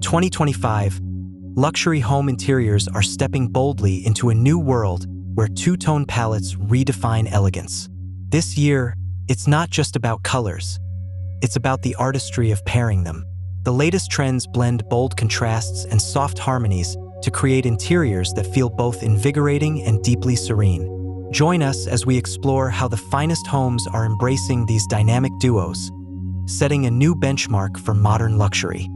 2025, luxury home interiors are stepping boldly into a new world where two-tone palettes redefine elegance. This year, it's not just about colors. It's about the artistry of pairing them. The latest trends blend bold contrasts and soft harmonies to create interiors that feel both invigorating and deeply serene. Join us as we explore how the finest homes are embracing these dynamic duos, setting a new benchmark for modern luxury.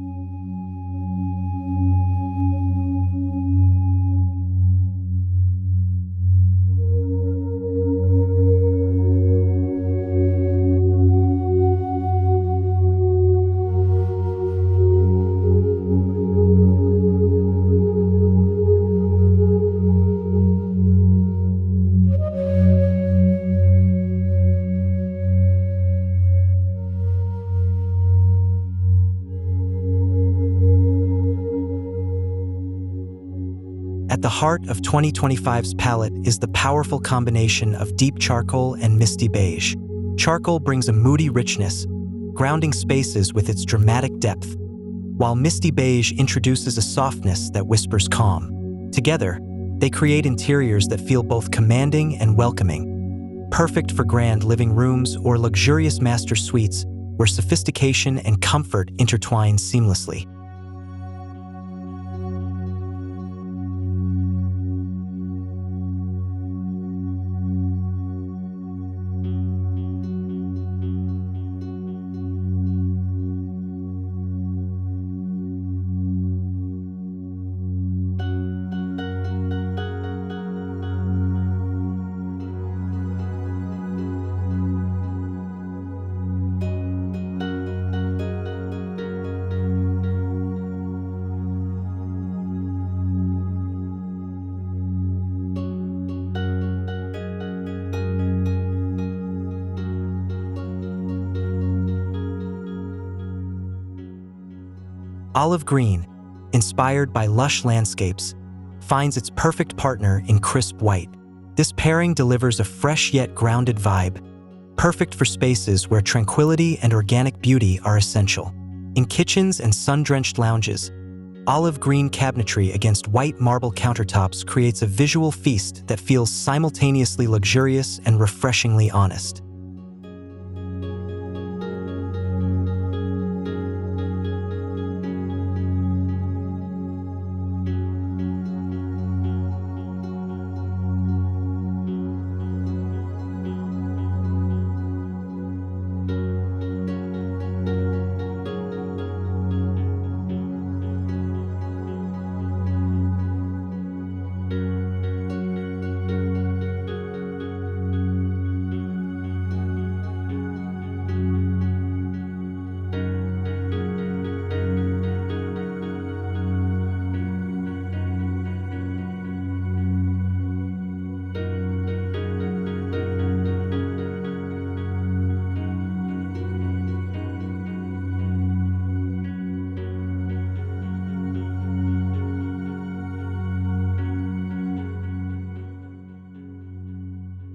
At the heart of 2025's palette is the powerful combination of deep charcoal and misty beige. Charcoal brings a moody richness, grounding spaces with its dramatic depth, while misty beige introduces a softness that whispers calm. Together, they create interiors that feel both commanding and welcoming, perfect for grand living rooms or luxurious master suites where sophistication and comfort intertwine seamlessly. Olive green, inspired by lush landscapes, finds its perfect partner in crisp white. This pairing delivers a fresh yet grounded vibe, perfect for spaces where tranquility and organic beauty are essential. In kitchens and sun-drenched lounges, olive green cabinetry against white marble countertops creates a visual feast that feels simultaneously luxurious and refreshingly honest.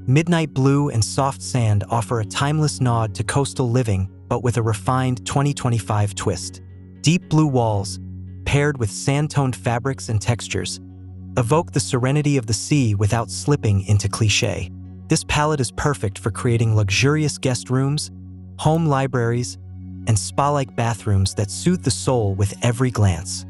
Midnight blue and soft sand offer a timeless nod to coastal living, but with a refined 2025 twist. Deep blue walls, paired with sand-toned fabrics and textures, evoke the serenity of the sea without slipping into cliché. This palette is perfect for creating luxurious guest rooms, home libraries, and spa-like bathrooms that soothe the soul with every glance.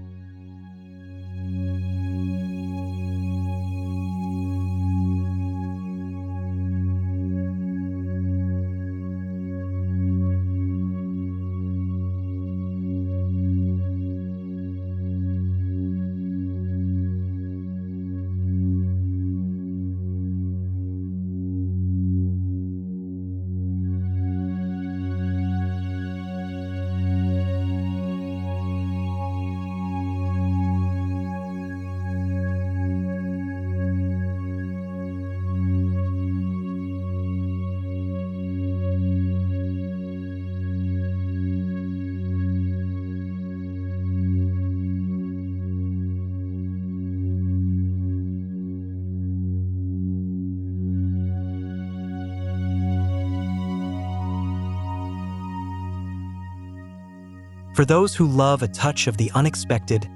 For those who love a touch of the unexpected,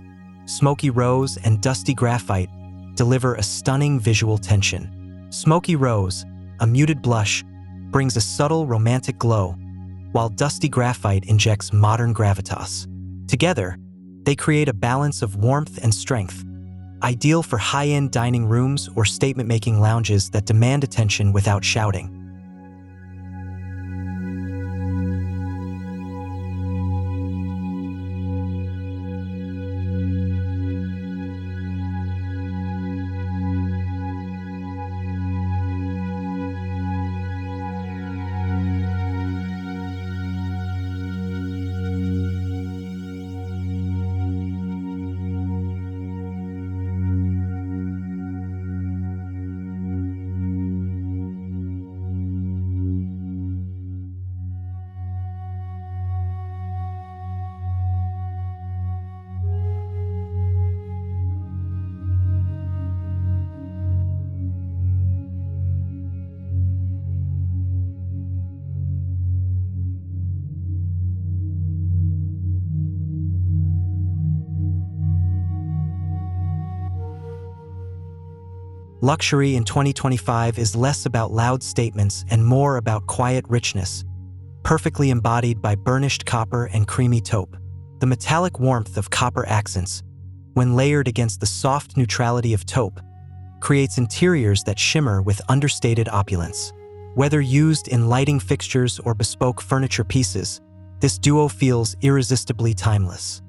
smoky rose and dusty graphite deliver a stunning visual tension. Smoky rose, a muted blush, brings a subtle romantic glow, while dusty graphite injects modern gravitas. Together, they create a balance of warmth and strength, ideal for high-end dining rooms or statement-making lounges that demand attention without shouting. Luxury in 2025 is less about loud statements and more about quiet richness, perfectly embodied by burnished copper and creamy taupe. The metallic warmth of copper accents, when layered against the soft neutrality of taupe, creates interiors that shimmer with understated opulence. Whether used in lighting fixtures or bespoke furniture pieces, this duo feels irresistibly timeless.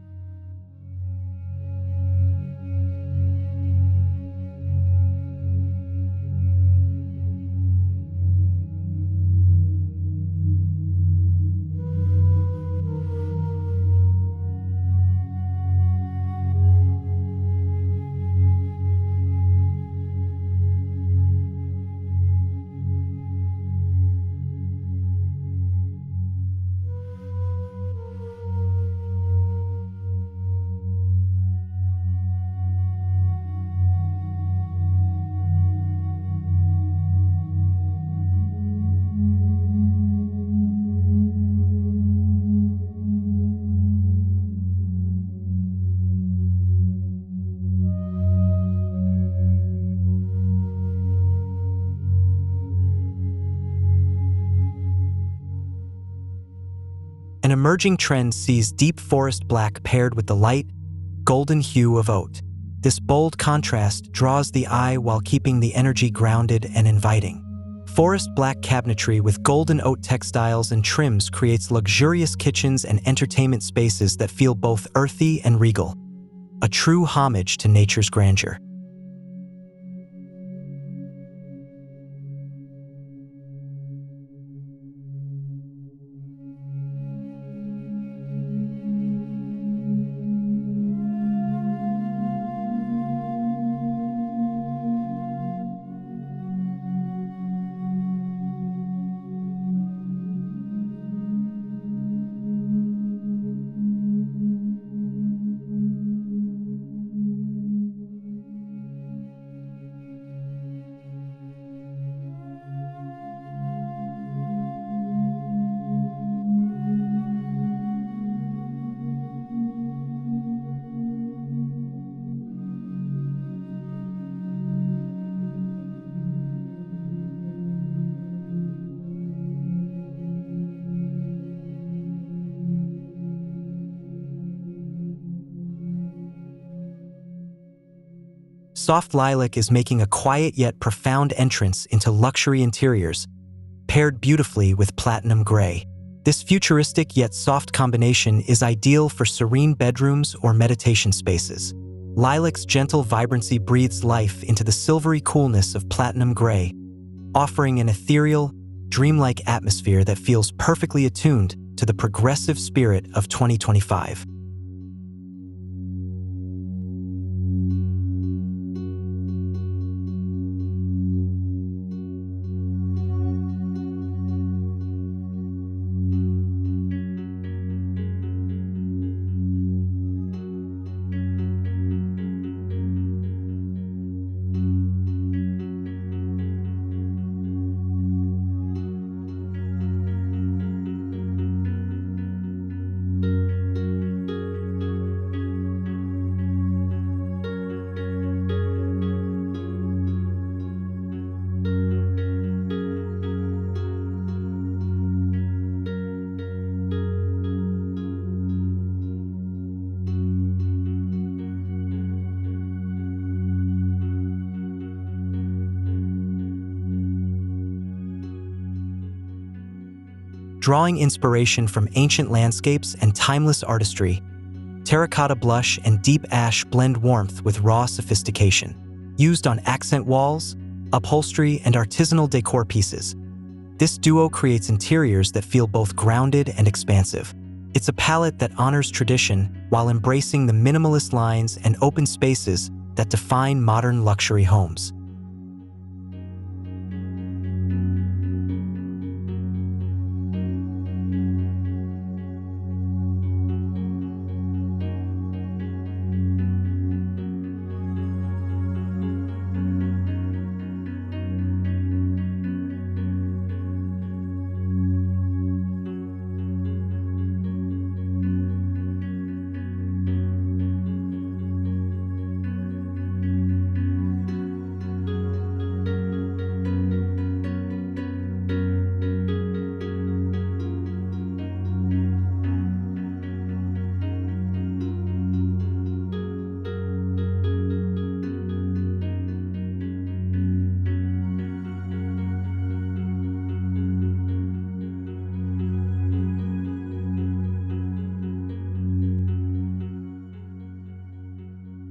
An emerging trend sees deep forest black paired with the light, golden hue of oat. This bold contrast draws the eye while keeping the energy grounded and inviting. Forest black cabinetry with golden oat textiles and trims creates luxurious kitchens and entertainment spaces that feel both earthy and regal, a true homage to nature's grandeur. Soft lilac is making a quiet yet profound entrance into luxury interiors, paired beautifully with platinum gray. This futuristic yet soft combination is ideal for serene bedrooms or meditation spaces. Lilac's gentle vibrancy breathes life into the silvery coolness of platinum gray, offering an ethereal, dreamlike atmosphere that feels perfectly attuned to the progressive spirit of 2025. Drawing inspiration from ancient landscapes and timeless artistry, terracotta blush and deep ash blend warmth with raw sophistication. Used on accent walls, upholstery, and artisanal decor pieces, this duo creates interiors that feel both grounded and expansive. It's a palette that honors tradition while embracing the minimalist lines and open spaces that define modern luxury homes.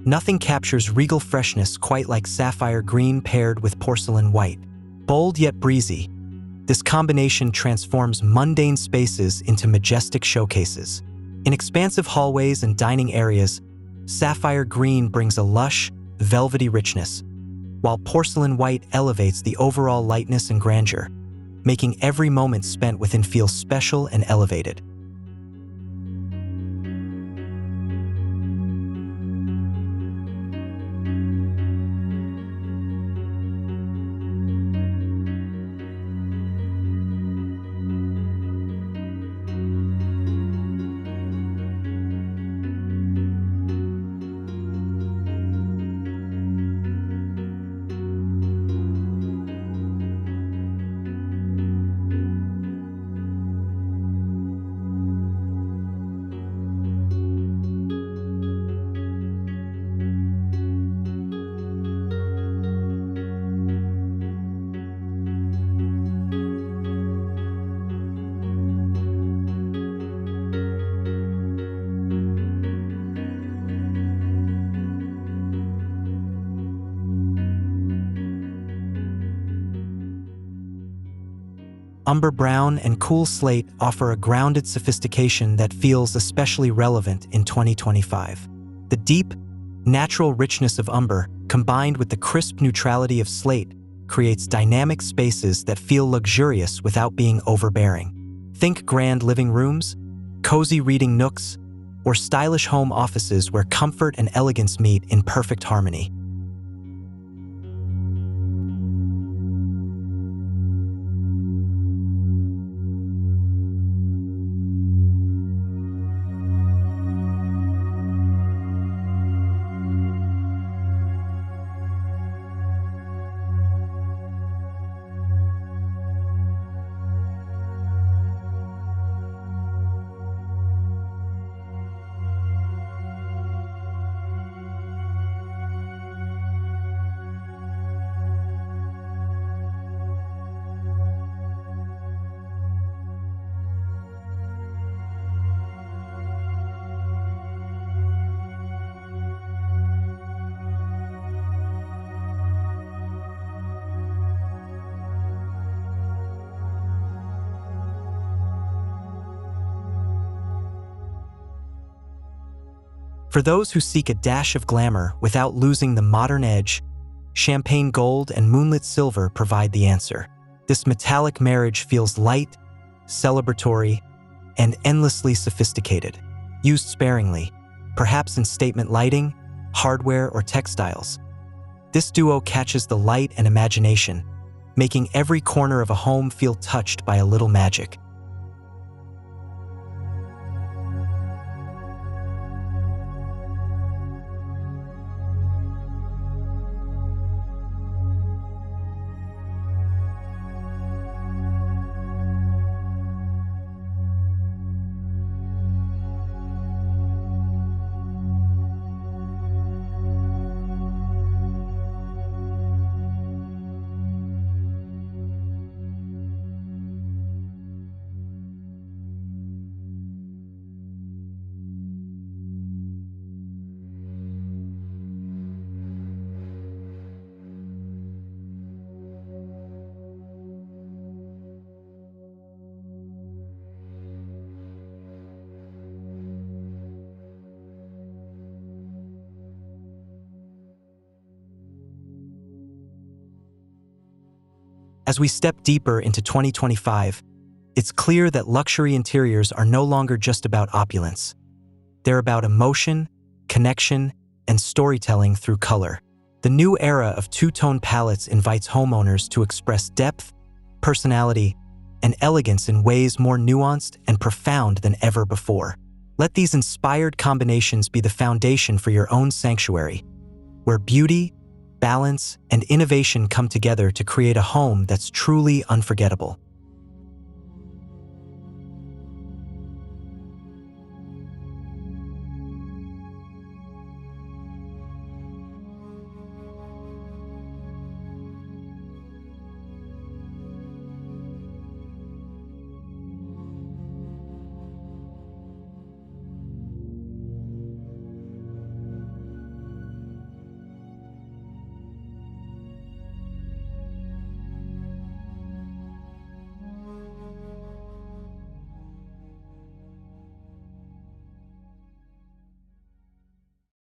Nothing captures regal freshness quite like sapphire green paired with porcelain white. Bold yet breezy, this combination transforms mundane spaces into majestic showcases. In expansive hallways and dining areas, sapphire green brings a lush, velvety richness, while porcelain white elevates the overall lightness and grandeur, making every moment spent within feel special and elevated. Umber brown and cool slate offer a grounded sophistication that feels especially relevant in 2025. The deep, natural richness of umber, combined with the crisp neutrality of slate, creates dynamic spaces that feel luxurious without being overbearing. Think grand living rooms, cozy reading nooks, or stylish home offices where comfort and elegance meet in perfect harmony. For those who seek a dash of glamour without losing the modern edge, champagne gold and moonlit silver provide the answer. This metallic marriage feels light, celebratory, and endlessly sophisticated. Used sparingly, perhaps in statement lighting, hardware, or textiles, this duo catches the light and imagination, making every corner of a home feel touched by a little magic. As we step deeper into 2025, it's clear that luxury interiors are no longer just about opulence. They're about emotion, connection, and storytelling through color. The new era of two-tone palettes invites homeowners to express depth, personality, and elegance in ways more nuanced and profound than ever before. Let these inspired combinations be the foundation for your own sanctuary, where beauty, balance, and innovation come together to create a home that's truly unforgettable.